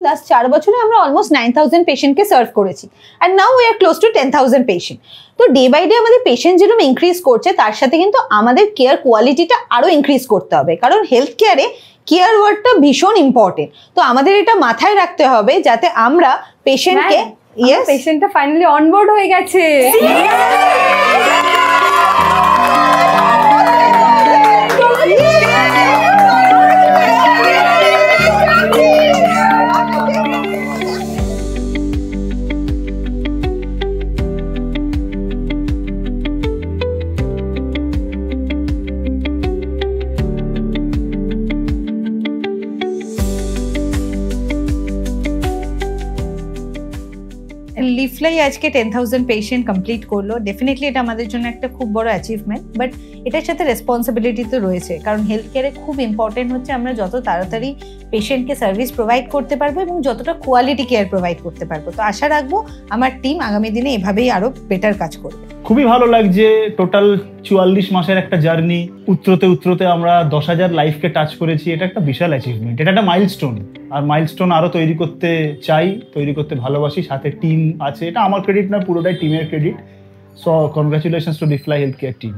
Last 4 বছরে আমরা almost 9000 পেশেন্টকে সার্ভ করেছি and now we are close two 10,000 patient. তো ডে বাই ডে আমাদের পেশেন্ট যেরকম ইনক্রিজ করছে তার সাথে কিন্তু আমাদের কেয়ার কোয়ালিটিটা আরও ইনক্রিজ করতে হবে, কারণ হেলথ কেয়ারে কেয়ার ওয়ার্ডটা ভীষণ ইম্পর্টেন্ট। তো আমাদের এটা মাথায় রাখতে হবে যাতে আমরা পেশেন্টকে পেশেন্টটা ফাইনালি অনবোর্ড হয়ে গেছে। লিফলাই আজকে 10,000 পেশেন্ট কমপ্লিট করলো। ডেফিনেটলি এটা আমাদের জন্য একটা খুব বড় অ্যাচিভমেন্ট, বাট এটার সাথে রেসপন্সিবিলিটি তো রয়েছে, কারণ হেলথ কেয়ারে খুব ইম্পর্টেন্ট হচ্ছে আমরা যত তাড়াতাড়ি পেশেন্টকে সার্ভিস প্রোভাইড করতে পারবো এবং যতটা কোয়ালিটি কেয়ার প্রোভাইড করতে পারবো। তো আশা রাখবো আমার টিম আগামী দিনে এভাবেই আরো বেটার কাজ করবে। খুবই ভালো লাগছে, টোটাল 44 মাসের একটা জার্নি, উতরোতে উতরোতে আমরা 10,000 লাইফকে টাচ করেছি। এটা একটা বিশাল অ্যাচিভমেন্ট, এটা একটা মাইলস্টোন। আর মাইলস্টোন আরো তৈরি করতে চাই, তৈরি করতে ভালোবাসি। সাথে টিম আছে, এটা আমার ক্রেডিট না, পুরোটাই টিমের ক্রেডিট। সো কনগ্রাচুলেশনস টু লিফলাই হেলথ কেয়ার টিম।